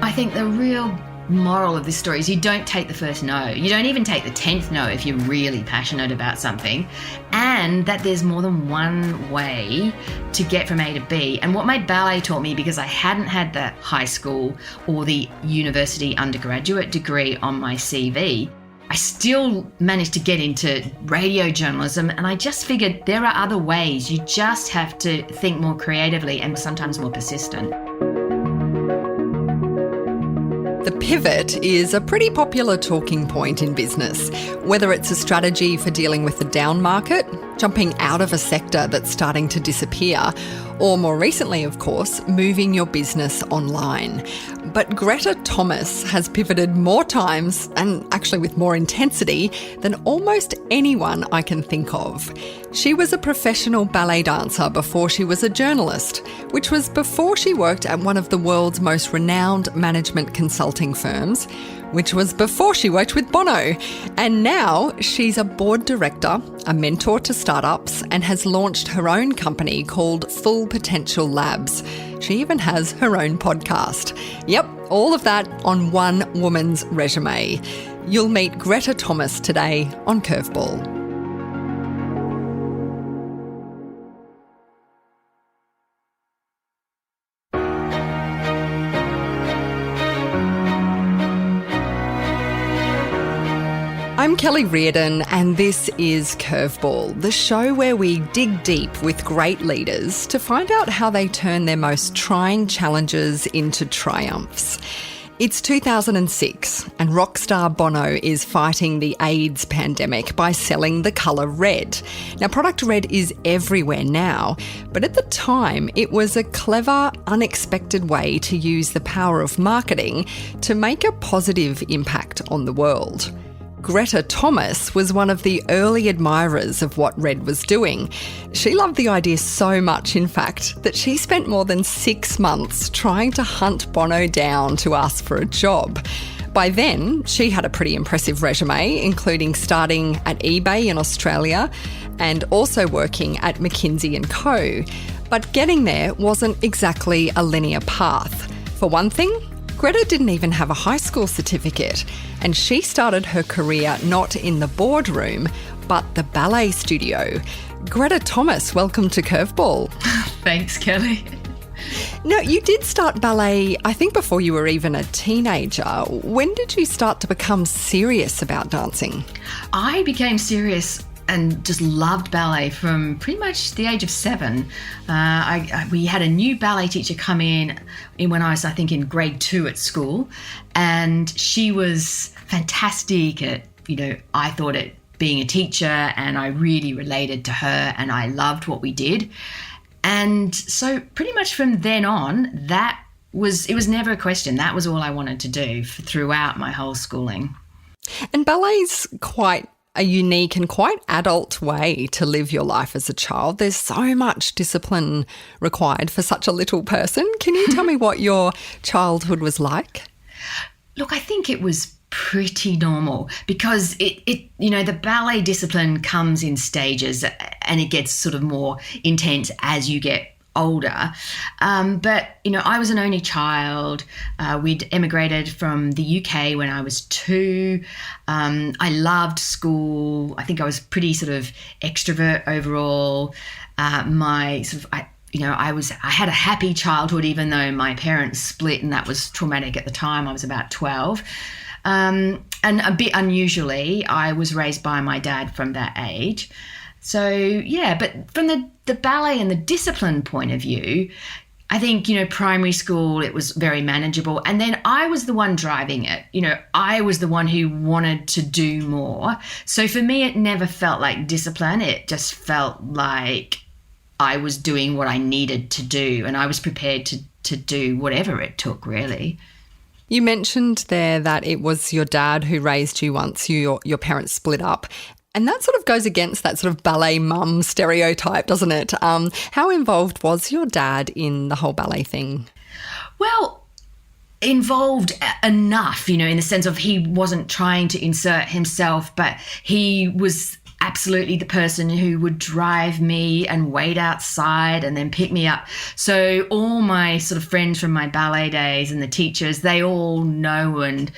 I think the real moral of this story is you don't take the first no. You don't even take the 10th no if you're really passionate about something, and that there's more than one way to get from A to B. And what my ballet taught me, because I hadn't had the high school or the university undergraduate degree on my CV, I still managed to get into radio journalism, and I just figured there are other ways. You just have to think more creatively and sometimes more persistent. The pivot is a pretty popular talking point in business, whether it's a strategy for dealing with the down market, jumping out of a sector that's starting to disappear, or more recently, of course, moving your business online. But Greta Thomas has pivoted more times, and actually with more intensity, than almost anyone I can think of. She was a professional ballet dancer before she was a journalist, which was before she worked at one of the world's most renowned management consulting firms, which was before she worked with Bono. And now she's a board director, a mentor to startups, and has launched her own company called Full Potential Labs. She even has her own podcast. Yep, all of that on one woman's resume. You'll meet Greta Thomas today on Curveball. I'm Kellie Riordan, and this is Curveball, the show where we dig deep with great leaders to find out how they turn their most trying challenges into triumphs. It's 2006, and rockstar Bono is fighting the AIDS pandemic by selling the colour red. Now, product red is everywhere now, but at the time, it was a clever, unexpected way to use the power of marketing to make a positive impact on the world. Greta Thomas was one of the early admirers of what Red was doing. She loved the idea so much, in fact, that she spent more than 6 months trying to hunt Bono down to ask for a job. By then, she had a pretty impressive resume, including starting at eBay in Australia and also working at McKinsey & Co. But getting there wasn't exactly a linear path. For one thing, Greta didn't even have a high school certificate, and she started her career not in the boardroom, but the ballet studio. Greta Thomas, welcome to Curveball. Thanks, Kellie. Now, you did start ballet, I think, before you were even a teenager. When did you start to become serious about dancing? I became serious and just loved ballet from pretty much the age of 7. We had a new ballet teacher come in when I was, I think, in grade 2 at school, and she was fantastic at, I thought at being a teacher, and I really related to her, and I loved what we did. And so pretty much from then on, it was never a question. That was all I wanted to do throughout my whole schooling. And ballet's quite a unique and quite adult way to live your life as a child. There's so much discipline required for such a little person. Can you tell me what your childhood was like? Look, I think it was pretty normal because the ballet discipline comes in stages and it gets sort of more intense as you get older. But I was an only child. We'd emigrated from the UK when I was 2. I loved school. I think I was pretty sort of extrovert overall. I had a happy childhood, even though my parents split, and that was traumatic at the time. I was about 12. And a bit unusually, I was raised by my dad from that age. So, yeah, but from the ballet and the discipline point of view, I think, primary school, it was very manageable. And then I was the one driving it. I was the one who wanted to do more. So for me, it never felt like discipline. It just felt like I was doing what I needed to do, and I was prepared to do whatever it took, really. You mentioned there that it was your dad who raised you once your parents split up. And that sort of goes against that sort of ballet mum stereotype, doesn't it? How involved was your dad in the whole ballet thing? Well, involved enough, in the sense of he wasn't trying to insert himself, but he was absolutely the person who would drive me and wait outside and then pick me up. So all my sort of friends from my ballet days and the teachers, they all know and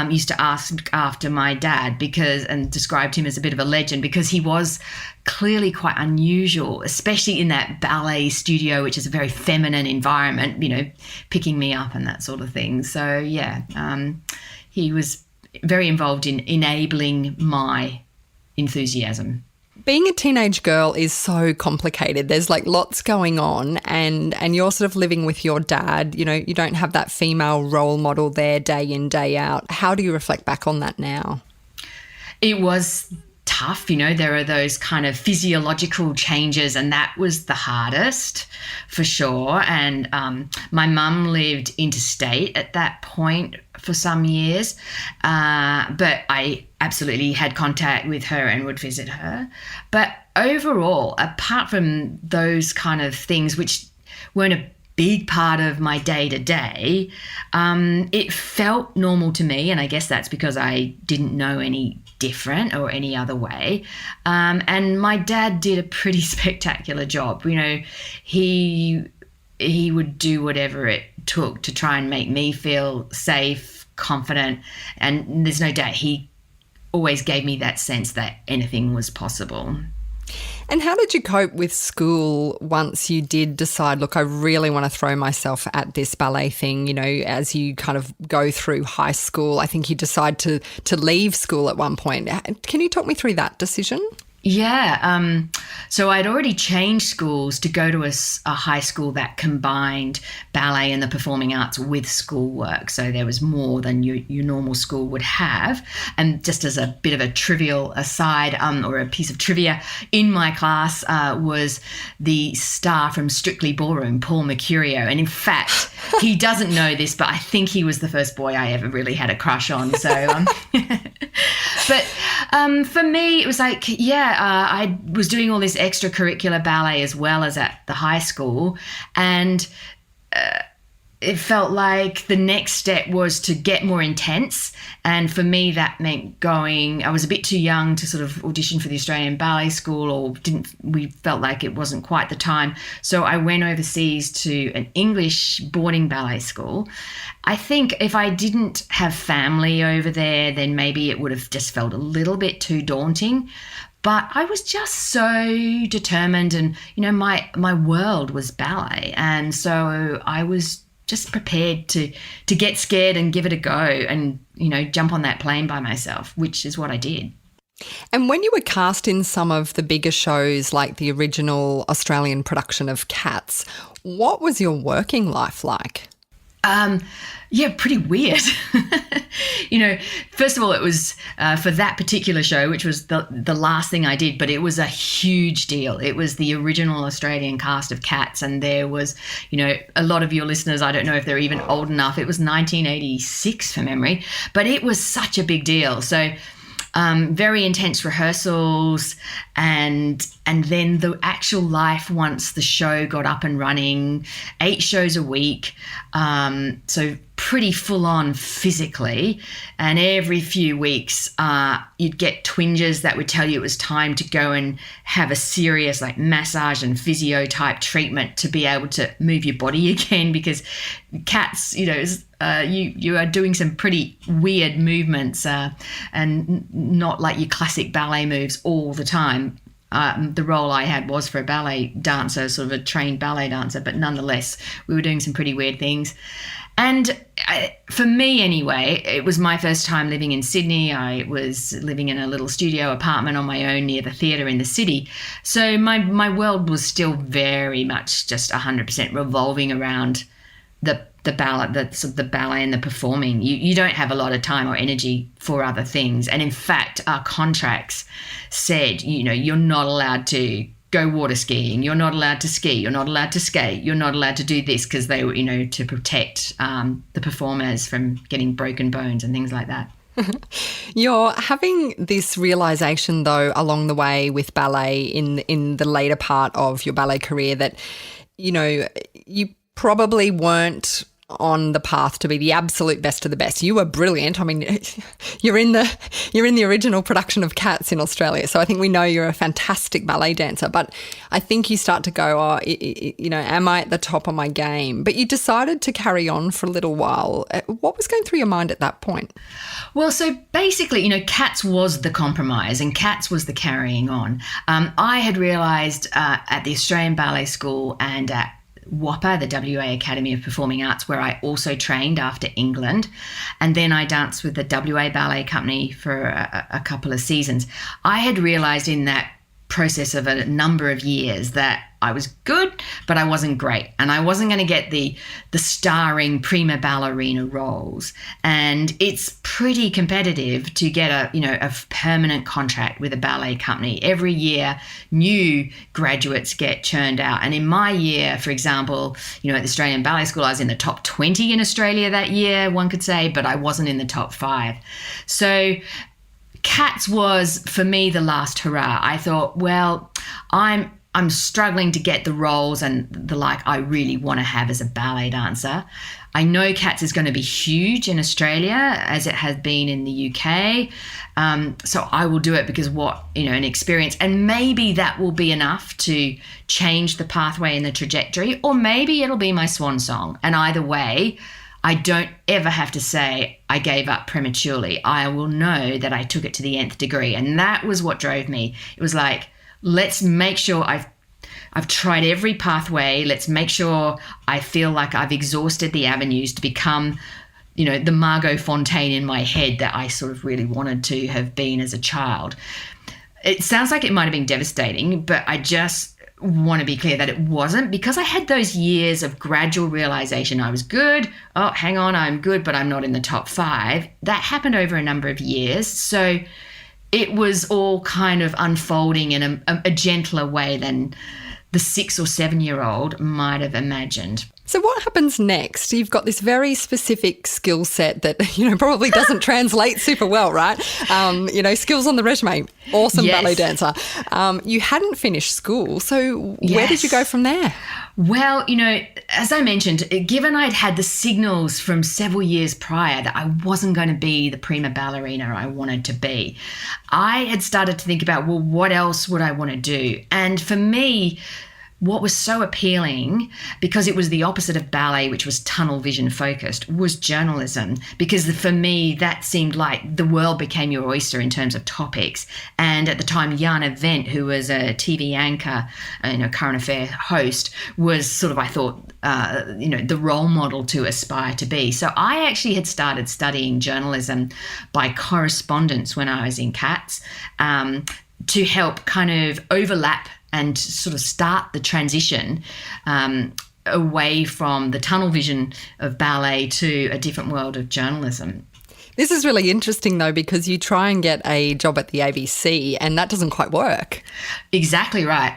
used to ask after my dad and described him as a bit of a legend because he was clearly quite unusual, especially in that ballet studio, which is a very feminine environment, picking me up and that sort of thing. So, he was very involved in enabling my enthusiasm. Being a teenage girl is so complicated. There's lots going on and you're sort of living with your dad. You don't have that female role model there day in, day out. How do you reflect back on that now? It was tough, there are those kind of physiological changes, and that was the hardest for sure. And my mum lived interstate at that point for some years, but I absolutely had contact with her and would visit her. But overall, apart from those kind of things which weren't a big part of my day-to-day, it felt normal to me, and I guess that's because I didn't know any different or any other way. And my dad did a pretty spectacular job. He would do whatever it took to try and make me feel safe, confident, and there's no doubt he always gave me that sense that anything was possible. And how did you cope with school once you did decide, look, I really want to throw myself at this ballet thing, as you kind of go through high school? I think you decide to leave school at one point. Can you talk me through that decision? Yeah. So I'd already changed schools to go to a high school that combined ballet and the performing arts with schoolwork. So there was more than your normal school would have. And just as a bit of a trivial aside, or a piece of trivia, in my class was the star from Strictly Ballroom, Paul Mercurio. And in fact, he doesn't know this, but I think he was the first boy I ever really had a crush on. So, but for me, it was I was doing all this extracurricular ballet as well as at the high school, and it felt like the next step was to get more intense. And for me, that meant I was a bit too young to sort of audition for the Australian Ballet School, or we felt like it wasn't quite the time. So I went overseas to an English boarding ballet school. I think if I didn't have family over there, then maybe it would have just felt a little bit too daunting. But I was just so determined, and, my world was ballet. And so I was just prepared to get scared and give it a go and, jump on that plane by myself, which is what I did. And when you were cast in some of the bigger shows like the original Australian production of Cats, what was your working life like? Pretty weird. First of all, it was for that particular show, which was the last thing I did, but it was a huge deal. It was the original Australian cast of Cats, and there was, a lot of your listeners, I don't know if they're even old enough. It was 1986 from memory, but it was such a big deal. So very intense rehearsals, and then the actual life once the show got up and running, 8 shows a week, so pretty full on physically. And every few weeks you'd get twinges that would tell you it was time to go and have a serious massage and physio type treatment to be able to move your body again, because Cats, you are doing some pretty weird movements and not like your classic ballet moves all the time. The role I had was for a ballet dancer, sort of a trained ballet dancer, but nonetheless, we were doing some pretty weird things. And for me anyway, it was my first time living in Sydney. I was living in a little studio apartment on my own near the theatre in the city. So my world was still very much just 100% revolving around the ballet, the ballet and the performing. You don't have a lot of time or energy for other things. And in fact, our contracts said, you're not allowed to go water skiing, you're not allowed to ski, you're not allowed to skate, you're not allowed to do this, because they were, to protect the performers from getting broken bones and things like that. You're having this realisation, though, along the way with ballet in the later part of your ballet career that, you probably weren't on the path to be the absolute best of the best. You were brilliant. I mean, you're in the original production of Cats in Australia, so I think we know you're a fantastic ballet dancer. But I think you start to go, am I at the top of my game? But you decided to carry on for a little while. What was going through your mind at that point? Well, so basically, Cats was the compromise and Cats was the carrying on. I had realised at the Australian Ballet School and at WAPA, the WA Academy of Performing Arts, where I also trained after England. And then I danced with the WA Ballet Company for a couple of seasons. I had realised in that process of a number of years that I was good, but I wasn't great. And I wasn't going to get the starring prima ballerina roles. And it's pretty competitive to get a permanent contract with a ballet company. Every year, new graduates get churned out. And in my year, for example, at the Australian Ballet School, I was in the top 20 in Australia that year, one could say, but I wasn't in the top 5. So Cats was, for me, the last hurrah. I thought, well, I'm struggling to get the roles and the like I really want to have as a ballet dancer. I know Cats is going to be huge in Australia as it has been in the UK. So I will do it because an experience. And maybe that will be enough to change the pathway and the trajectory, or maybe it'll be my swan song. And either way, I don't ever have to say I gave up prematurely. I will know that I took it to the nth degree. And that was what drove me. It was like, let's make sure I've tried every pathway. Let's make sure I feel like I've exhausted the avenues to become, the Margot Fontaine in my head that I sort of really wanted to have been as a child. It sounds like it might have been devastating, but I just want to be clear that it wasn't, because I had those years of gradual realization I was good. Oh, hang on, I'm good, but I'm not in the top 5. That happened over a number of years. So it was all kind of unfolding in a gentler way than the 6 or 7-year-old might have imagined. So what happens next? You've got this very specific skill set that, probably doesn't translate super well, right? Skills on the resume, awesome ballet dancer. You hadn't finished school, so where did you go from there? Well, as I mentioned, given I'd had the signals from several years prior that I wasn't going to be the prima ballerina I wanted to be, I had started to think about, well, what else would I want to do? And for me, what was so appealing, because it was the opposite of ballet, which was tunnel vision focused, was journalism. Because for me, that seemed like the world became your oyster in terms of topics. And at the time, Jana Wendt, who was a TV anchor and a current affair host, was sort of, I thought, the role model to aspire to be. So I actually had started studying journalism by correspondence when I was in Cats to help kind of overlap and sort of start the transition away from the tunnel vision of ballet to a different world of journalism. This is really interesting, though, because you try and get a job at the ABC and that doesn't quite work. Exactly right.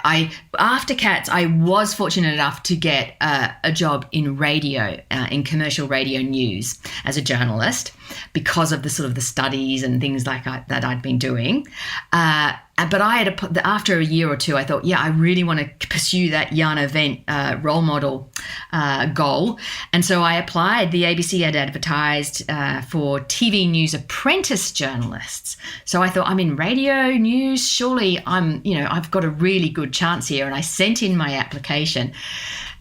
After Cats, I was fortunate enough to get a job in radio, in commercial radio news as a journalist, because of the sort of the studies and things like that I'd been doing. But after a year or two, I thought, I really want to pursue that Jana Wendt role model goal. And so I applied. The ABC had advertised for TV news apprentice journalists. So I thought, I'm in radio news. Surely I've got a really good chance here. And I sent in my application.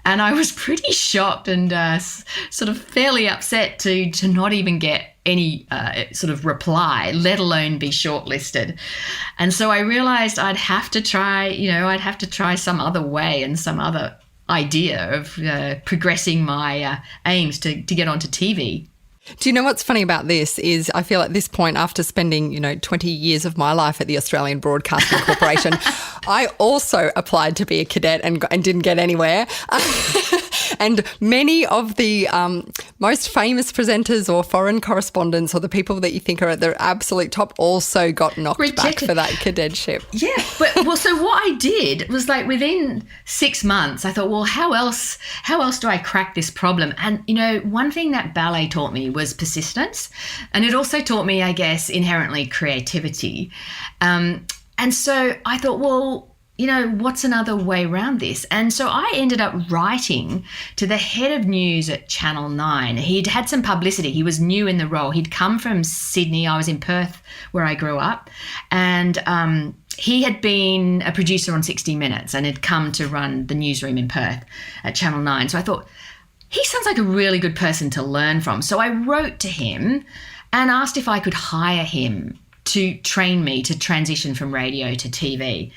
And I was pretty shocked and sort of fairly upset to not even get any sort of reply, let alone be shortlisted. And so I realized I'd have to try some other way and some other idea of progressing my aims to get onto TV. Do you know what's funny about this is I feel at this point, after spending, 20 years of my life at the Australian Broadcasting Corporation, I also applied to be a cadet and didn't get anywhere. And many of the most famous presenters or foreign correspondents or the people that you think are at their absolute top also got knocked back for that cadetship. Yeah, so what I did was like within 6 months, I thought, well, how else do I crack this problem? And, one thing that ballet taught me was persistence. And it also taught me, I guess, inherently creativity. And so I thought, well, what's another way around this? And so I ended up writing to the head of news at Channel 9. He'd had some publicity. He was new in the role. He'd come from Sydney. I was in Perth, where I grew up. And he had been a producer on 60 Minutes and had come to run the newsroom in Perth at Channel 9. So I thought, he sounds like a really good person to learn from. So I wrote to him and asked if I could hire him to train me to transition from radio to TV.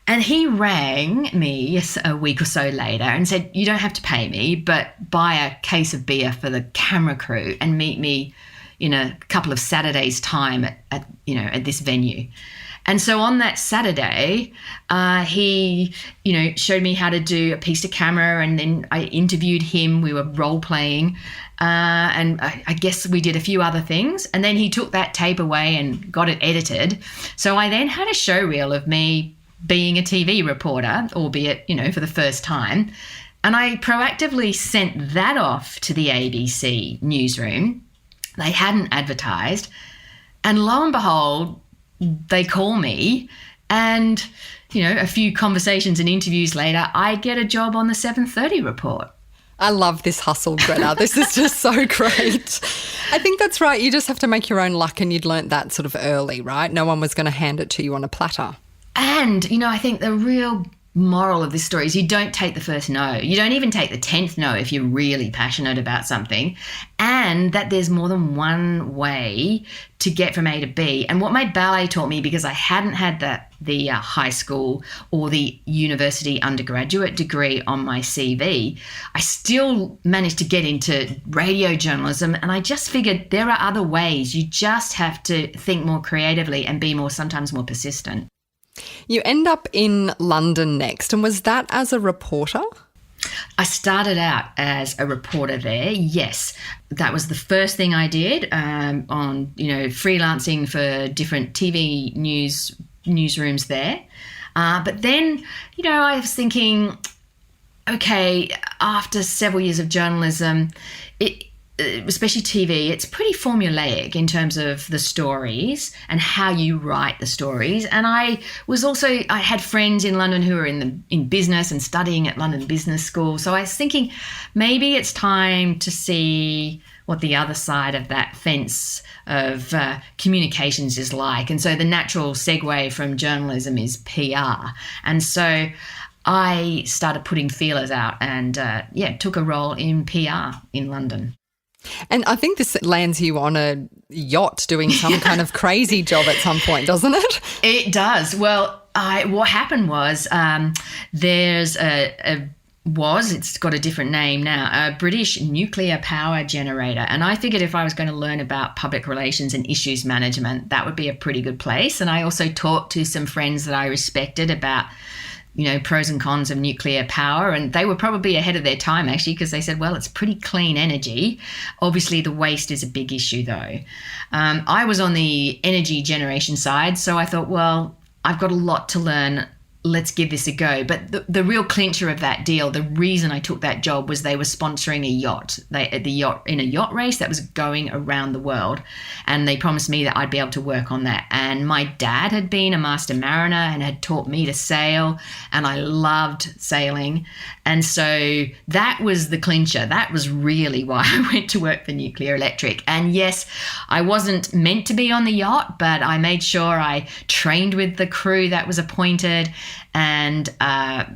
And he rang me a week or so later and said, you don't have to pay me, but buy a case of beer for the camera crew and meet me in a couple of Saturdays' time at this venue. And so on that Saturday, he, showed me how to do a piece to camera, and then I interviewed him. We were role playing, and I guess we did a few other things. And then he took that tape away and got it edited. So I then had a show reel of me being a TV reporter, albeit, for the first time. And I proactively sent that off to the ABC newsroom. They hadn't advertised. And lo and behold, they call me, and, a few conversations and interviews later, I get a job on the 7:30 report. I love this hustle, Greta. This is just so great. I think that's right. You just have to make your own luck, and you'd learnt that sort of early, right? No one was going to hand it to you on a platter. And, I think the real moral of this story is you don't take the first no. You don't even take the 10th no if you're really passionate about something, and that there's more than one way to get from A to B. And what my ballet taught me, because I hadn't had the high school or the university undergraduate degree on my CV, I still managed to get into radio journalism, and I just figured there are other ways. You just have to think more creatively and be sometimes more persistent. You end up in London next, and was that as a reporter? I started out as a reporter there, yes. That was the first thing I did on, freelancing for different TV newsrooms there. But then, I was thinking, okay, after several years of journalism, especially TV, it's pretty formulaic in terms of the stories and how you write the stories. And I had friends in London who were in business and studying at London Business School. So I was thinking maybe it's time to see what the other side of that fence of communications is like. And so the natural segue from journalism is PR. And so I started putting feelers out and, took a role in PR in London. And I think this lands you on a yacht doing some kind of crazy job at some point, doesn't it? It does. Well, what happened was there's it's got a different name now, a British nuclear power generator. And I figured if I was going to learn about public relations and issues management, that would be a pretty good place. And I also talked to some friends that I respected about pros and cons of nuclear power. And they were probably ahead of their time, actually, because they said, well, it's pretty clean energy. Obviously, the waste is a big issue, though. I was on the energy generation side, so I thought, well, I've got a lot to learn. Let's give this a go. But the real clincher of that deal, the reason I took that job was they were sponsoring a yacht. In a yacht race that was going around the world. And they promised me that I'd be able to work on that. And my dad had been a master mariner and had taught me to sail. And I loved sailing. And so that was the clincher. That was really why I went to work for Nuclear Electric. And yes, I wasn't meant to be on the yacht, but I made sure I trained with the crew that was appointed. And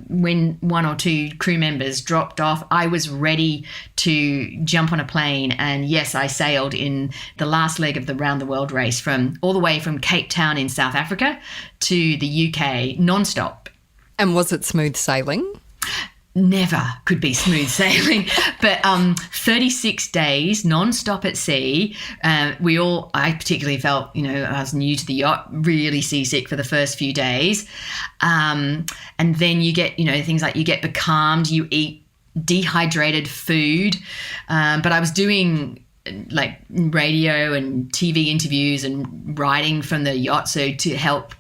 when one or two crew members dropped off, I was ready to jump on a plane. And yes, I sailed in the last leg of the round the world race all the way from Cape Town in South Africa to the UK non-stop. And was it smooth sailing? Never could be smooth sailing, but 36 days non-stop at sea. I particularly felt, I was new to the yacht, really seasick for the first few days. And then you get, things like you get becalmed, you eat dehydrated food. But I was doing like radio and TV interviews and writing from the yacht, so to help,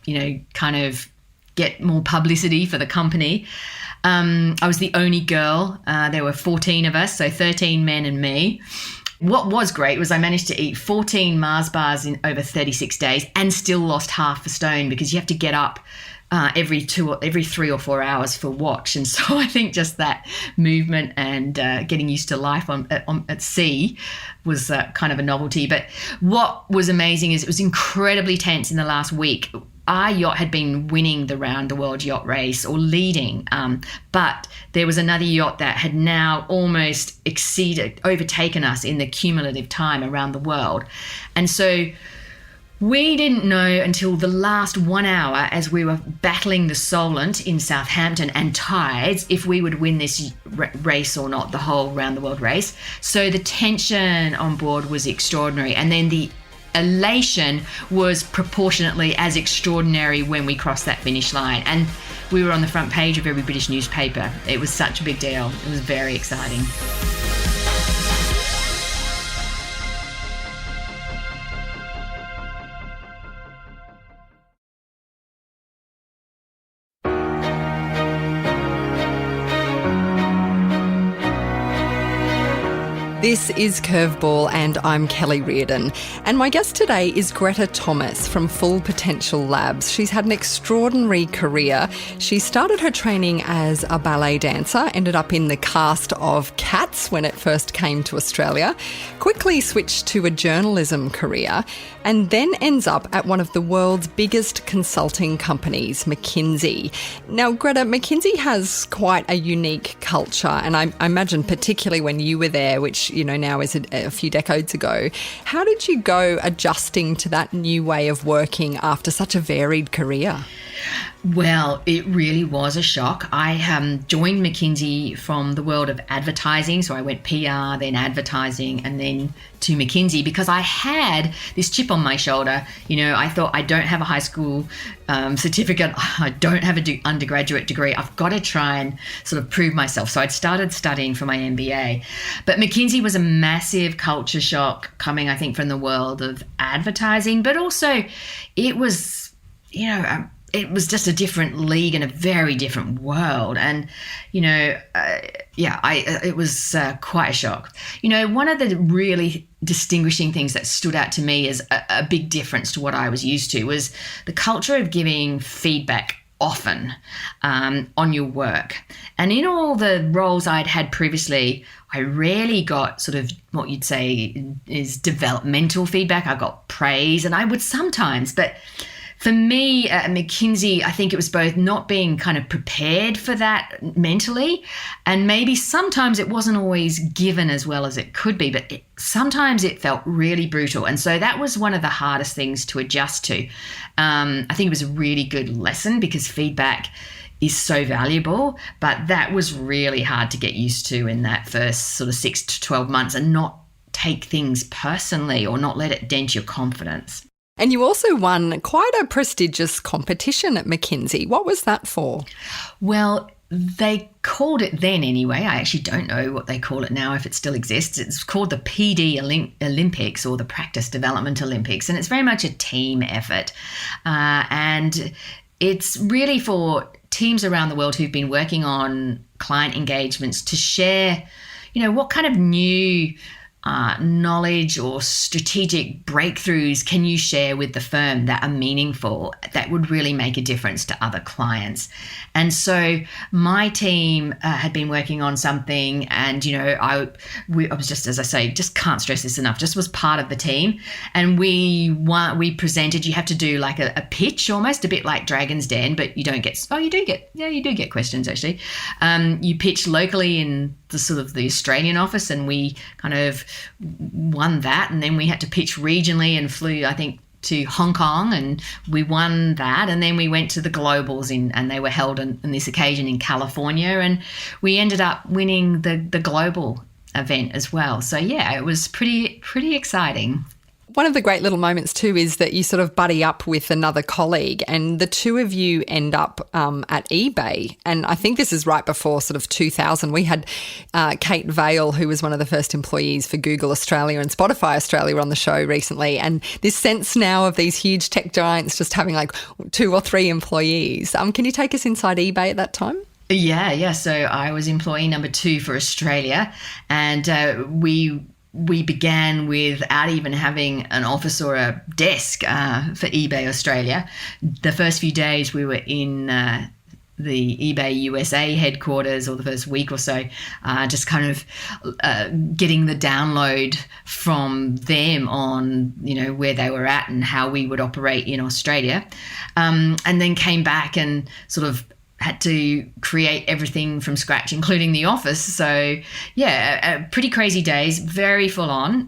kind of get more publicity for the company. I was the only girl. There were 14 of us, so 13 men and me. What was great was I managed to eat 14 Mars bars in over 36 days and still lost half a stone, because you have to get up every 3 or 4 hours for watch. And so I think just that movement and getting used to life at sea was kind of a novelty. But what was amazing is it was incredibly tense in the last week. Our yacht had been winning the round the world yacht race, or leading, but there was another yacht that had now almost overtaken us in the cumulative time around the world. And so we didn't know until the last 1 hour, as we were battling the Solent in Southampton and tides, if we would win this race or not, the whole round the world race. So the tension on board was extraordinary. And then the elation was proportionately as extraordinary when we crossed that finish line. And we were on the front page of every British newspaper. It was such a big deal. It was very exciting. This is Curveball and I'm Kellie Riordan. And my guest today is Greta Thomas from Full Potential Labs. She's had an extraordinary career. She started her training as a ballet dancer, ended up in the cast of Cats when it first came to Australia, quickly switched to a journalism career, and then ends up at one of the world's biggest consulting companies, McKinsey. Now, Greta, McKinsey has quite a unique culture, and I imagine particularly when you were there, which now is a few decades ago. How did you go adjusting to that new way of working after such a varied career? Well, it really was a shock. I joined McKinsey from the world of advertising. So I went PR, then advertising, and then to McKinsey because I had this chip on my shoulder. I thought, I don't have a high school certificate. I don't have an undergraduate degree. I've got to try and sort of prove myself. So I'd started studying for my MBA. But McKinsey was a massive culture shock coming, I think, from the world of advertising. But also it was, it was just a different league and a very different world. And, it was quite a shock. One of the really distinguishing things that stood out to me as a big difference to what I was used to was the culture of giving feedback often on your work. And in all the roles I'd had previously, I rarely got sort of what you'd say is developmental feedback. I got praise, and I would sometimes, but for me at McKinsey, I think it was both not being kind of prepared for that mentally, and maybe sometimes it wasn't always given as well as it could be, but sometimes it felt really brutal. And so that was one of the hardest things to adjust to. I think it was a really good lesson because feedback is so valuable, but that was really hard to get used to in that first sort of 6 to 12 months and not take things personally or not let it dent your confidence. And you also won quite a prestigious competition at McKinsey. What was that for? Well, they called it then anyway. I actually don't know what they call it now, if it still exists. It's called the PD Olympics, or the Practice Development Olympics. And it's very much a team effort. And it's really for teams around the world who've been working on client engagements to share, what kind of new knowledge or strategic breakthroughs can you share with the firm that are meaningful, that would really make a difference to other clients. And so my team had been working on something, and I was just, as I say, just can't stress this enough, just was part of the team, and we presented. You have to do like a pitch, almost a bit like Dragon's Den, but you do get questions actually. You pitch locally in the sort of the Australian office, and we kind of won that, and then we had to pitch regionally and flew, I think, to Hong Kong, and we won that, and then we went to the globals and they were held on this occasion in California, and we ended up winning the global event as well. So yeah, it was pretty exciting. One of the great little moments too is that you sort of buddy up with another colleague, and the two of you end up at eBay. And I think this is right before sort of 2000. We had Kate Vale, who was one of the first employees for Google Australia and Spotify Australia, on the show recently. And this sense now of these huge tech giants just having like 2 or 3 employees. Can you take us inside eBay at that time? Yeah. So I was employee number 2 for Australia, and we we began without even having an office or a desk for eBay Australia. The first few days we were in the eBay USA headquarters, or the first week or so, just kind of getting the download from them on, where they were at and how we would operate in Australia. And then came back and sort of had to create everything from scratch, including the office. So pretty crazy days, very full on.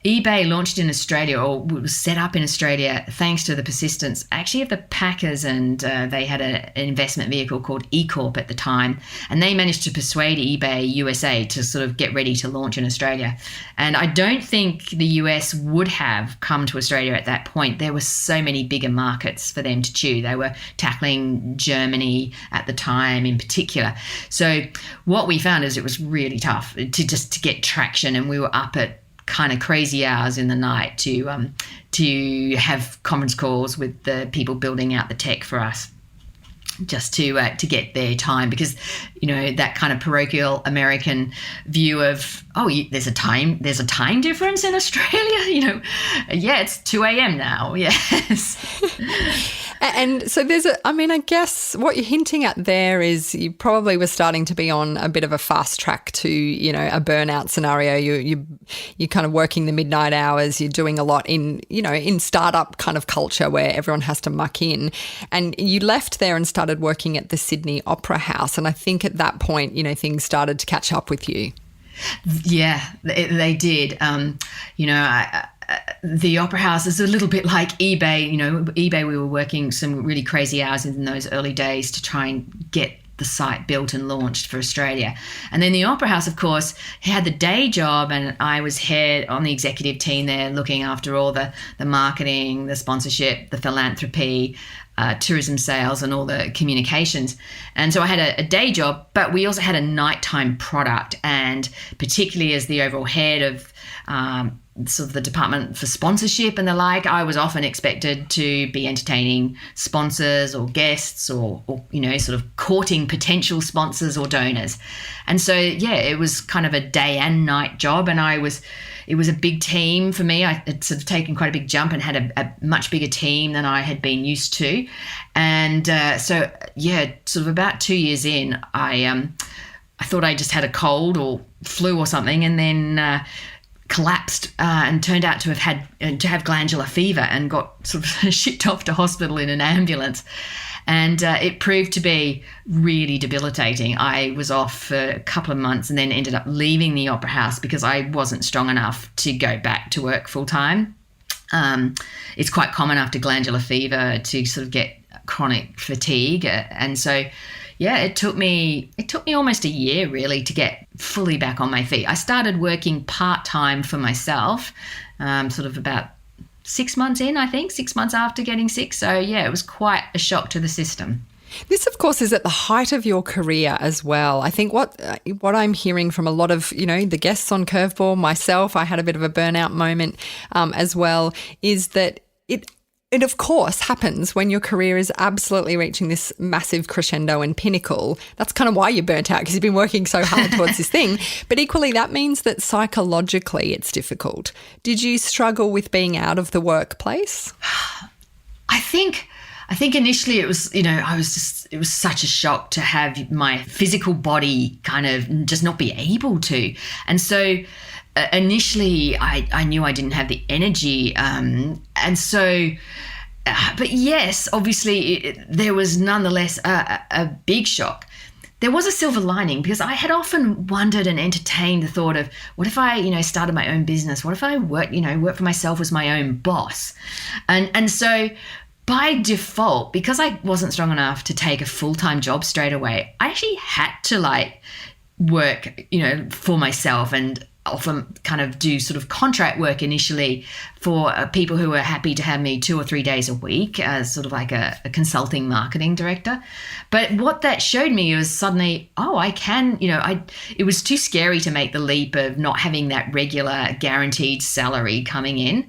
eBay launched in Australia, or was set up in Australia, thanks to the persistence actually of the Packers, and they had an investment vehicle called eCorp at the time, and they managed to persuade eBay USA to sort of get ready to launch in Australia. And I don't think the US would have come to Australia at that point. There were so many bigger markets for them to chew. They were tackling Germany at the time in particular. So what we found is it was really tough to get traction, and we were up at kind of crazy hours in the night to have conference calls with the people building out the tech for us, just to get their time, because that kind of parochial American view of there's a time difference in Australia. It's 2 a.m. now. Yes. And so I guess what you're hinting at there is you probably were starting to be on a bit of a fast track to, a burnout scenario. You're kind of working the midnight hours. You're doing a lot in startup kind of culture where everyone has to muck in. And you left there and started working at the Sydney Opera House. And I think at that point, things started to catch up with you. Yeah, they did. The Opera House is a little bit like eBay. eBay, we were working some really crazy hours in those early days to try and get the site built and launched for Australia. And then the Opera House, of course, had the day job, and I was head on the executive team there, looking after all the marketing, the sponsorship, the philanthropy, tourism sales, and all the communications. And so I had a day job, but we also had a nighttime product. And particularly as the overall head of sort of the department for sponsorship and the like, I was often expected to be entertaining sponsors or guests or sort of courting potential sponsors or donors. And so, it was kind of a day and night job. And it was a big team for me. I had sort of taken quite a big jump and had a much bigger team than I had been used to. And sort of about 2 years in, I thought I just had a cold or flu or something, and then collapsed and turned out to have glandular fever, and got sort of shipped off to hospital in an ambulance. And it proved to be really debilitating. I was off for a couple of months and then ended up leaving the Opera House because I wasn't strong enough to go back to work full time. It's quite common after glandular fever to sort of get chronic fatigue. And so, it took me almost a year really to get fully back on my feet. I started working part-time for myself, sort of about 6 months in, I think, 6 months after getting sick. So, it was quite a shock to the system. This, of course, is at the height of your career as well. I think what I'm hearing from a lot of, the guests on Curveball, myself, I had a bit of a burnout moment as well, is that it of course happens when your career is absolutely reaching this massive crescendo and pinnacle. That's kind of why you're burnt out, because you've been working so hard towards this thing. But equally, that means that psychologically it's difficult. Did you struggle with being out of the workplace? I think initially it was, it was such a shock to have my physical body kind of just not be able to. And so initially I knew I didn't have the energy. And so, but yes, obviously there was nonetheless a big shock. There was a silver lining, because I had often wondered and entertained the thought of, what if I, started my own business? What if I work for myself as my own boss? And so by default, because I wasn't strong enough to take a full-time job straight away, I actually had to work, for myself, and often kind of do sort of contract work initially for people who were happy to have me 2 or 3 days a week as sort of like a consulting marketing director. But what that showed me was suddenly, I can, it was too scary to make the leap of not having that regular guaranteed salary coming in.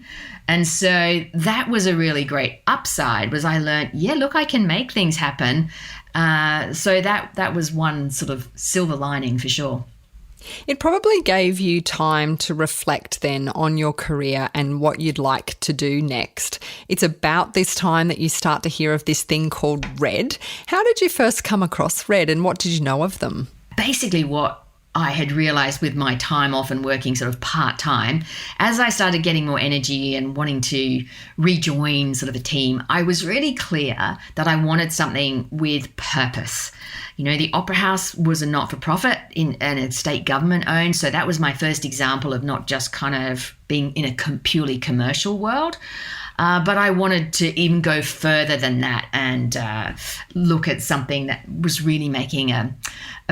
And so that was a really great upside, was I learned, I can make things happen. So that was one sort of silver lining for sure. It probably gave you time to reflect then on your career and what you'd like to do next. It's about this time that you start to hear of this thing called Red. How did you first come across Red and what did you know of them? Basically what I had realised with my time off and working sort of part-time, as I started getting more energy and wanting to rejoin sort of a team, I was really clear that I wanted something with purpose. You know, the Opera House was a not-for-profit and it's state government owned, so that was my first example of not just kind of being in a purely commercial world. But I wanted to even go further than that and look at something that was really making a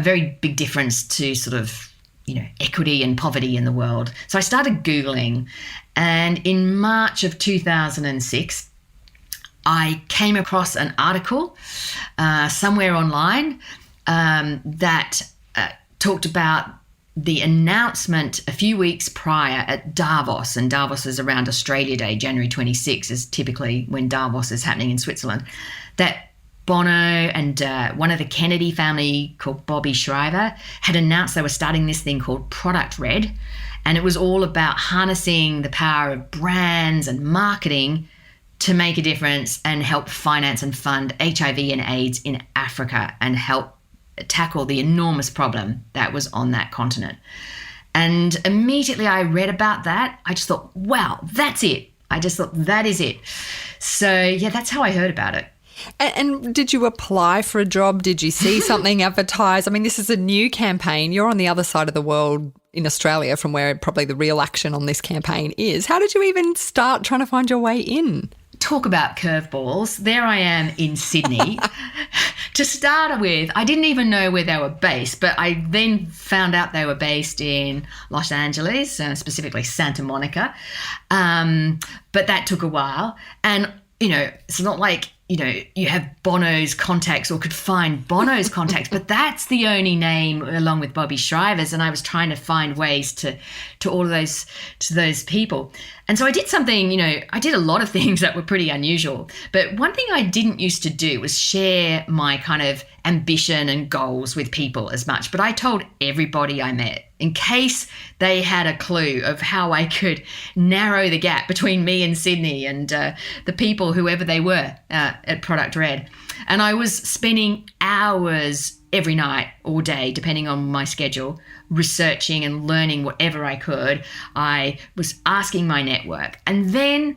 very big difference to sort of, you know, equity and poverty in the world. So I started Googling, and in March of 2006, I came across an article somewhere online that talked about the announcement a few weeks prior at Davos, and Davos is around Australia Day, January 26 is typically when Davos is happening in Switzerland, that Bono and one of the Kennedy family called Bobby Shriver had announced they were starting this thing called Product Red, and it was all about harnessing the power of brands and marketing to make a difference and help finance and fund HIV and AIDS in Africa and help tackle the enormous problem that was on that continent. And immediately I read about that. I just thought, wow, that's it. I just thought, that is it. So yeah, that's how I heard about it. And did you apply for a job? Did you see something advertised? I mean, this is a new campaign. You're on the other side of the world in Australia from where probably the real action on this campaign is. How did you even start trying to find your way in? Talk about curveballs. There I am in Sydney. To start with, I didn't even know where they were based, but I then found out they were based in Los Angeles, specifically Santa Monica. But that took a while. And, you know, it's not like, you know, you have Bono's contacts or could find Bono's contacts, but that's the only name along with Bobby Shriver's. And I was trying to find ways to all of those, to those people. And so I did something, you know, I did a lot of things that were pretty unusual. But one thing I didn't used to do was share my kind of ambition and goals with people as much. But I told everybody I met in case they had a clue of how I could narrow the gap between me and Sydney and the people, whoever they were, at Product Red. And I was spending hours every night, all day, depending on my schedule, researching and learning whatever I could. I was asking my network. And then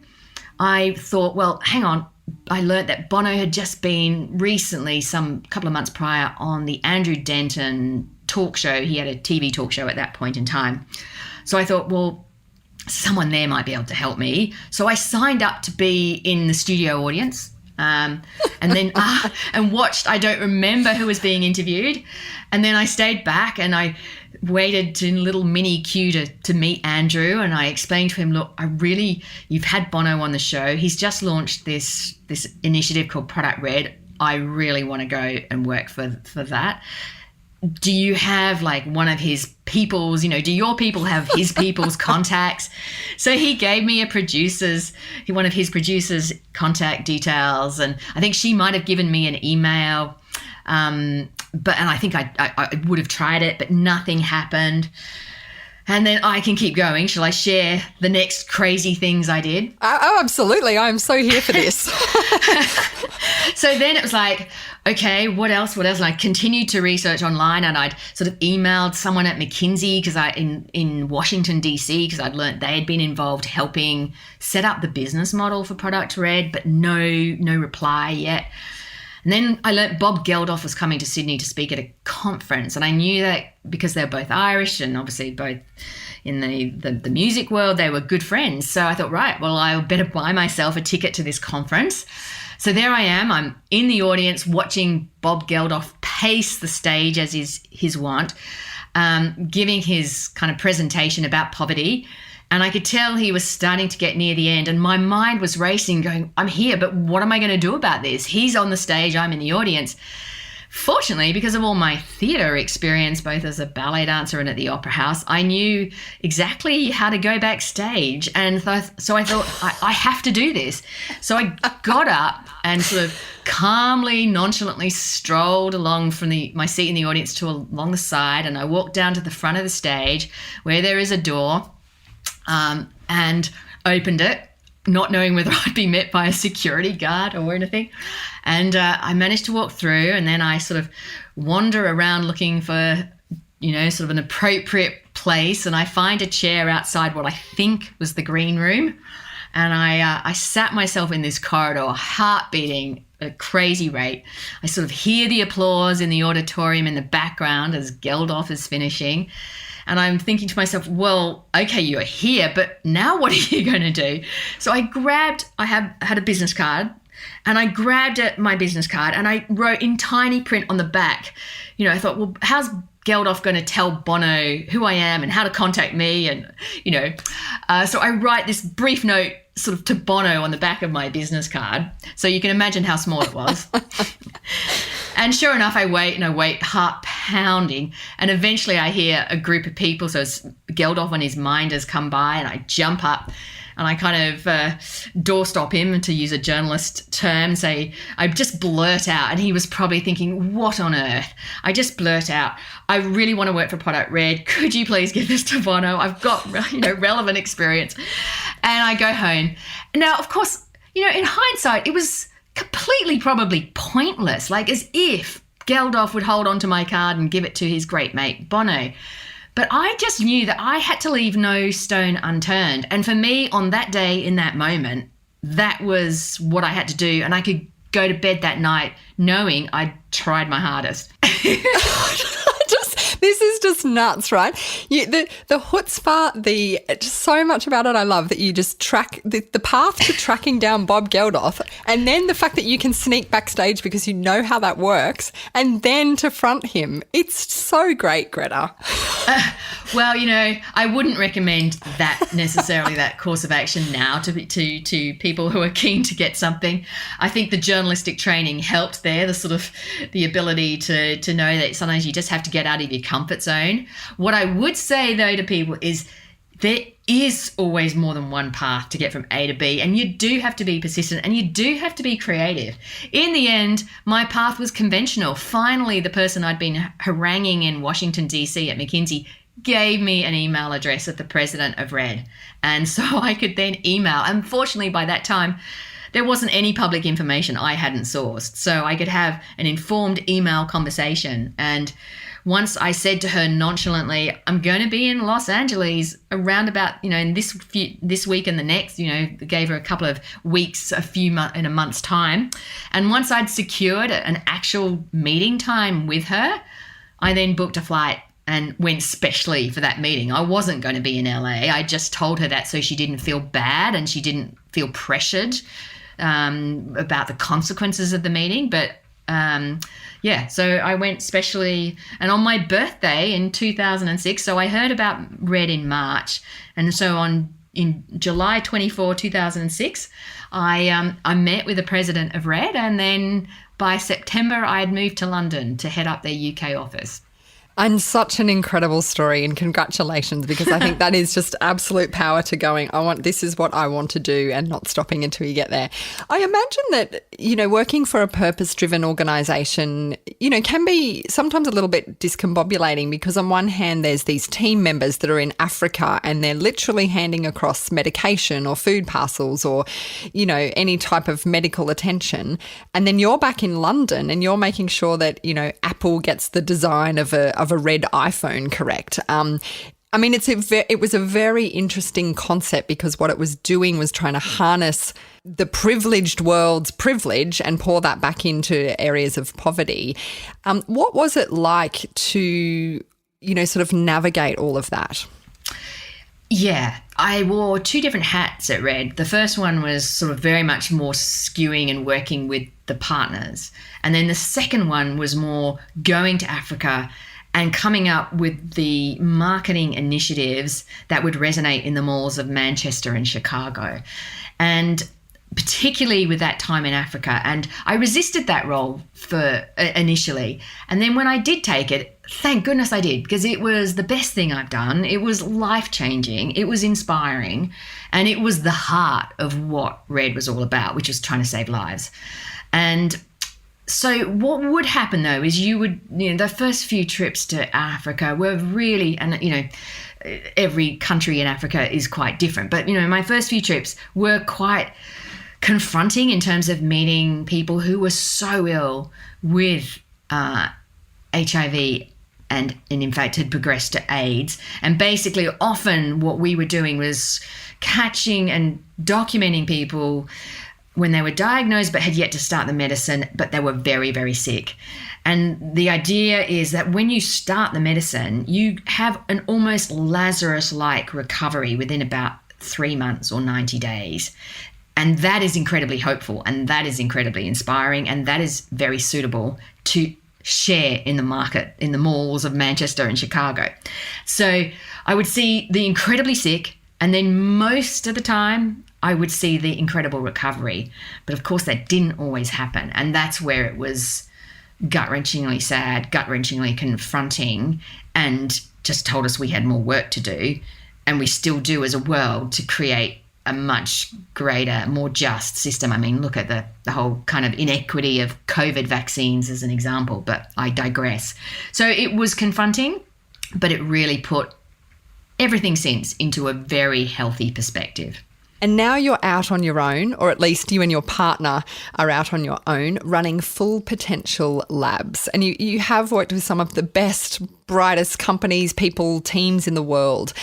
I thought, well, hang on. I learned that Bono had just been recently, some couple of months prior, on the Andrew Denton talk show. He had a TV talk show at that point in time. So I thought, well, someone there might be able to help me. So I signed up to be in the studio audience. And then and watched. I don't remember who was being interviewed, and then I stayed back and I waited in a little mini queue to meet Andrew, and I explained to him, look, you've had Bono on the show. He's just launched this initiative called Product Red. I really want to go and work for that. Do you have like one of his people's, you know, do your people have his people's contacts? So he gave me one of his producers' contact details. And I think she might have given me an email. And I think I would have tried it, but nothing happened. And then I can keep going. Shall I share the next crazy things I did? Oh, absolutely. I'm so here for this. So then it was like, okay, what else? And I continued to research online, and I'd sort of emailed someone at McKinsey in Washington, D.C., because I'd learned they had been involved helping set up the business model for Product Red, but no reply yet. And then I learned Bob Geldof was coming to Sydney to speak at a conference, and I knew that because they're both Irish and obviously both in the music world, they were good friends. So I thought, right, well, I better buy myself a ticket to this conference. So there I am. I'm in the audience watching Bob Geldof pace the stage as is his wont, giving his kind of presentation about poverty. And I could tell he was starting to get near the end, and my mind was racing going, I'm here, but what am I going to do about this? He's on the stage, I'm in the audience. fortunately, because of all my theatre experience, both as a ballet dancer and at the Opera House, I knew exactly how to go backstage. And so I thought, I have to do this. So I got up and sort of calmly, nonchalantly strolled along from my seat in the audience along the side, and I walked down to the front of the stage where there is a door, and opened it, not knowing whether I'd be met by a security guard or anything. And I managed to walk through, and then I sort of wander around looking for, sort of an appropriate place, and I find a chair outside what I think was the green room. And I sat myself in this corridor, heart beating at a crazy rate. I sort of hear the applause in the auditorium in the background as Geldof is finishing. And I'm thinking to myself, well, okay, you're here, but now what are you going to do? So I had a business card, and I grabbed my business card and I wrote in tiny print on the back, I thought, well, how's Geldof going to tell Bono who I am and how to contact me? And, so I write this brief note sort of to Bono on the back of my business card. So you can imagine how small it was. And sure enough, I wait, heart pounding. And eventually I hear a group of people. So it's Geldof and his minders come by, and I jump up and I kind of doorstop him, to use a journalist term, I just blurt out. And he was probably thinking, what on earth? I just blurt out, I really want to work for Product Red. Could you please give this to Bono? I've got, relevant experience. And I go home. Now, of course, in hindsight, it was completely probably pointless, like as if Geldof would hold on to my card and give it to his great mate, Bono. But I just knew that I had to leave no stone unturned. And for me, on that day, in that moment, that was what I had to do. And I could go to bed that night knowing I'd tried my hardest. This is just nuts, right? The chutzpah, just so much about it I love, that you just track the path to tracking down Bob Geldof, and then the fact that you can sneak backstage because you know how that works, and then to front him. It's so great, Greta. Well, I wouldn't recommend that necessarily, that course of action now to people who are keen to get something. I think the journalistic training helped there, the ability to know that sometimes you just have to get out of your comfort zone. What I would say, though, to people is there is always more than one path to get from A to B, and you do have to be persistent and you do have to be creative. In the end, my path was conventional. Finally, the person I'd been haranguing in Washington, D.C. at McKinsey gave me an email address of the president of Red. And so I could then email. Unfortunately, by that time, there wasn't any public information I hadn't sourced. So I could have an informed email conversation. And once I said to her nonchalantly, I'm going to be in Los Angeles around about, in this week and the next, gave her a couple of weeks, in a month's time. And once I'd secured an actual meeting time with her, I then booked a flight and went specially for that meeting. I wasn't going to be in LA. I just told her that so she didn't feel bad and she didn't feel pressured about the consequences of the meein. But so I went specially, and on my birthday in 2006, so I heard about Red in March, and so in July 24, 2006, I met with the president of Red, and then by September I had moved to London to head up their UK office. And such an incredible story, and congratulations, because I think that is just absolute power to going, this is what I want to do, and not stopping until you get there. I imagine that, working for a purpose-driven organisation, can be sometimes a little bit discombobulating, because on one hand there's these team members that are in Africa and they're literally handing across medication or food parcels or, any type of medical attention. And then you're back in London and you're making sure that, Apple gets the design of a Red iPhone correct. It was a very interesting concept, because what it was doing was trying to harness the privileged world's privilege and pour that back into areas of poverty. What was it like to, sort of navigate all of that? Yeah, I wore two different hats at Red. The first one was sort of very much more skewing and working with the partners. And then the second one was more going to Africa and coming up with the marketing initiatives that would resonate in the malls of Manchester and Chicago. And particularly with that time in Africa. And I resisted that role for initially. And then when I did take it, thank goodness I did, because it was the best thing I've done. It was life-changing. It was inspiring. And it was the heart of what Red was all about, which was trying to save lives. And so what would happen, though, is the first few trips to Africa were really, and, every country in Africa is quite different. But, my first few trips were quite confronting in terms of meeting people who were so ill with HIV and in fact had progressed to AIDS. And basically often what we were doing was catching and documenting people when they were diagnosed but had yet to start the medicine, but they were very, very sick. And the idea is that when you start the medicine, you have an almost Lazarus-like recovery within about 3 months or 90 days. And that is incredibly hopeful, and that is incredibly inspiring, and that is very suitable to share in the market, in the malls of Manchester and Chicago. So I would see the incredibly sick, and then most of the time I would see the incredible recovery. But of course that didn't always happen, and that's where it was gut-wrenchingly sad, gut-wrenchingly confronting, and just told us we had more work to do, and we still do as a world, to create a much greater, more just system. I mean, look at the whole kind of inequity of COVID vaccines as an example, but I digress. So it was confronting, but it really put everything since into a very healthy perspective. And now you're out on your own, or at least you and your partner are out on your own, running Full Potential Labs. And you have worked with some of the best, brightest companies, people, teams in the world.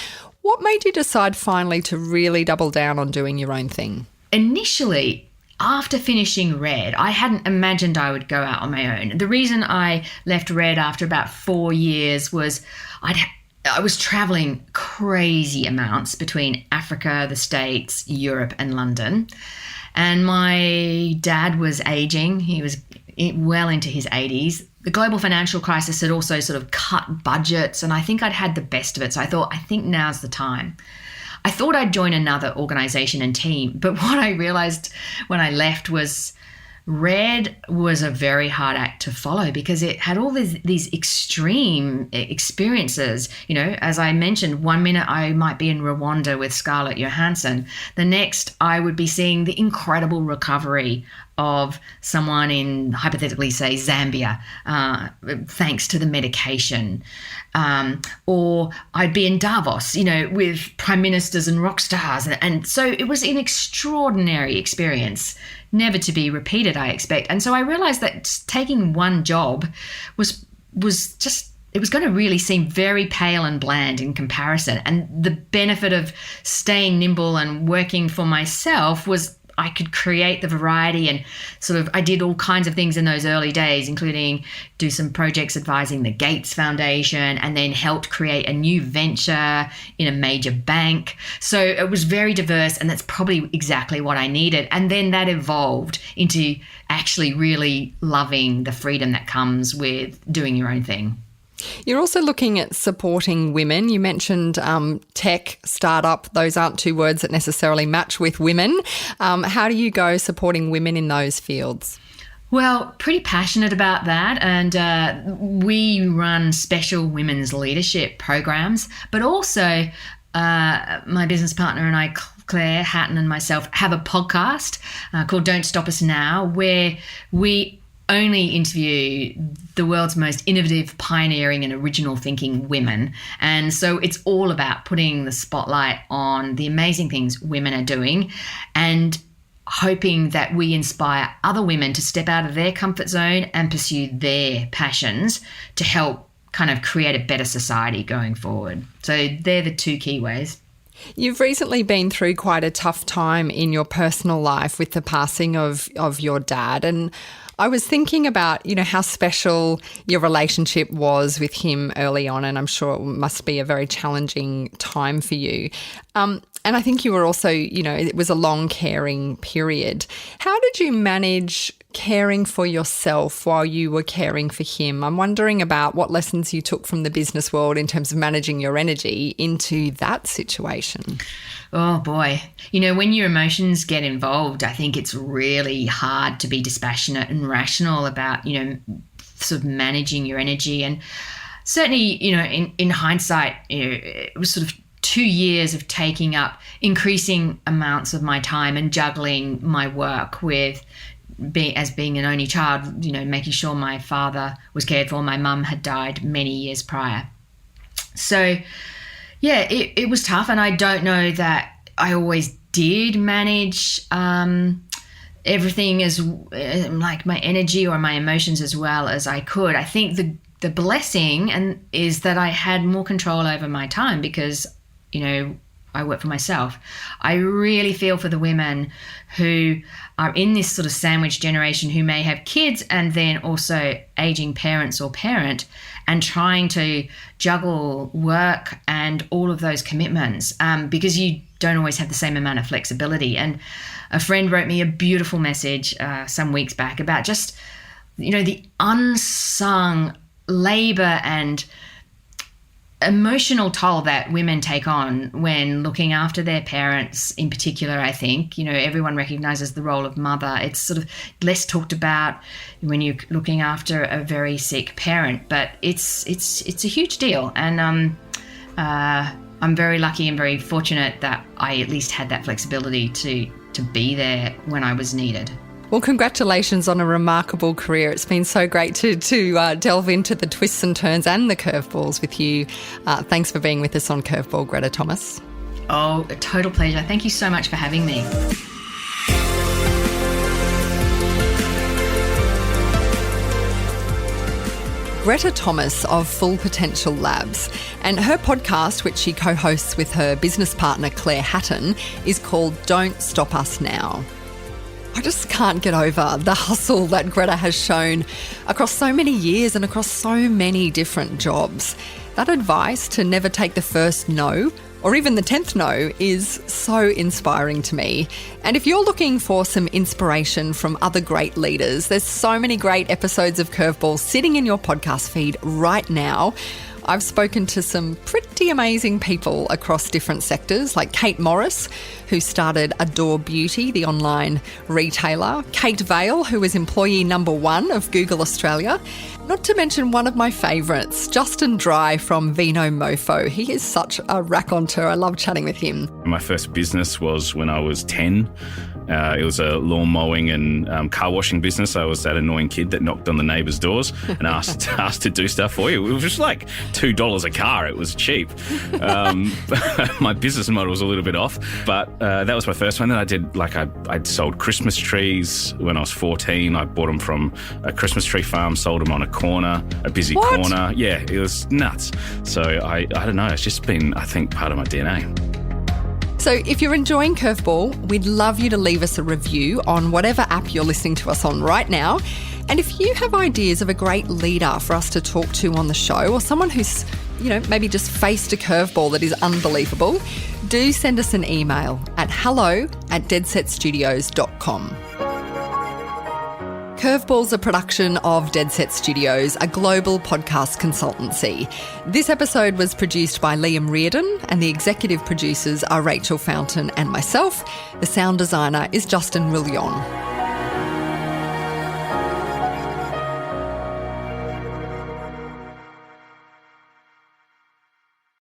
What made you decide finally to really double down on doing your own thing? Initially, after finishing Red, I hadn't imagined I would go out on my own. The reason I left Red after about 4 years was I was traveling crazy amounts between Africa, the States, Europe, and London. And my dad was aging. He was well into his 80s. The global financial crisis had also sort of cut budgets, and I think I'd had the best of it. So I think now's the time. I thought I'd join another organisation and team, but what I realised when I left was Red was a very hard act to follow, because it had all these extreme experiences. As I mentioned, 1 minute I might be in Rwanda with Scarlett Johansson. The next I would be seeing the incredible recovery of someone in, hypothetically, say, Zambia, thanks to the medication. Or I'd be in Davos, with prime ministers and rock stars. And so it was an extraordinary experience, never to be repeated, I expect. And so I realized that taking one job was just, it was going to really seem very pale and bland in comparison. And the benefit of staying nimble and working for myself was I could create the variety, and I did all kinds of things in those early days, including do some projects advising the Gates Foundation, and then helped create a new venture in a major bank. So it was very diverse, and that's probably exactly what I needed. And then that evolved into actually really loving the freedom that comes with doing your own thing. You're also looking at supporting women. You mentioned tech, startup. Those aren't two words that necessarily match with women. How do you go supporting women in those fields? Well, pretty passionate about that. And we run special women's leadership programs, but also my business partner and I, Claire Hatton, and myself have a podcast called Don't Stop Us Now, where we only interview the world's most innovative, pioneering and original thinking women. And so it's all about putting the spotlight on the amazing things women are doing and hoping that we inspire other women to step out of their comfort zone and pursue their passions to help kind of create a better society going forward. So they're the two key ways. You've recently been through quite a tough time in your personal life with the passing of your dad. And I was thinking about, how special your relationship was with him early on, and I'm sure it must be a very challenging time for you. And I think you were also, it was a long caring period. How did you manage caring for yourself while you were caring for him? I'm wondering about what lessons you took from the business world in terms of managing your energy into that situation. Oh, boy. When your emotions get involved, I think it's really hard to be dispassionate and rational about, sort of managing your energy. And certainly, in hindsight, it was sort of 2 years of taking up increasing amounts of my time and juggling my work with being an only child, making sure my father was cared for. My mum had died many years prior. So, yeah, it was tough. And I don't know that I always did manage everything as like my energy or my emotions as well as I could. I think the blessing is that I had more control over my time because I work for myself. I really feel for the women who are in this sort of sandwich generation who may have kids and then also aging parents or parent and trying to juggle work and all of those commitments because you don't always have the same amount of flexibility. And a friend wrote me a beautiful message some weeks back about just, the unsung labor and emotional toll that women take on when looking after their parents in particular. I think, everyone recognizes the role of mother. It's sort of less talked about when you're looking after a very sick parent, but it's a huge deal. And I'm very lucky and very fortunate that I at least had that flexibility to be there when I was needed. Well, congratulations on a remarkable career. It's been so great to delve into the twists and turns and the curveballs with you. Thanks for being with us on Curveball, Greta Thomas. Oh, a total pleasure. Thank you so much for having me. Greta Thomas of Full Potential Labs, and her podcast, which she co-hosts with her business partner Claire Hatton, is called Don't Stop Us Now. I just can't get over the hustle that Greta has shown across so many years and across so many different jobs. That advice to never take the first no or even the 10th no is so inspiring to me. And if you're looking for some inspiration from other great leaders, there's so many great episodes of Curveball sitting in your podcast feed right now. I've spoken to some pretty amazing people across different sectors, like Kate Morris, who started Adore Beauty, the online retailer, Kate Vale, who was employee number 1 of Google Australia, not to mention one of my favourites, Justin Dry from Vino Mofo. He is such a raconteur. I love chatting with him. My first business was when I was 10. It was a lawn mowing and car washing business. I was that annoying kid that knocked on the neighbours' doors and asked to do stuff for you. It was just like $2 a car. It was cheap. My business model was a little bit off, but that was my first one. Then I did I sold Christmas trees when I was 14. I bought them from a Christmas tree farm, sold them on a corner, a busy corner. Yeah, it was nuts. So I don't know. It's just been, I think, part of my DNA. So if you're enjoying Curveball, we'd love you to leave us a review on whatever app you're listening to us on right now. And if you have ideas of a great leader for us to talk to on the show, or someone who's, maybe just faced a curveball that is unbelievable, do send us an email at hello@deadsetstudios.com. Curveball's a production of Dead Set Studios, a global podcast consultancy. This episode was produced by Liam Riordan, and the executive producers are Rachel Fountain and myself. The sound designer is Justin Rouillon.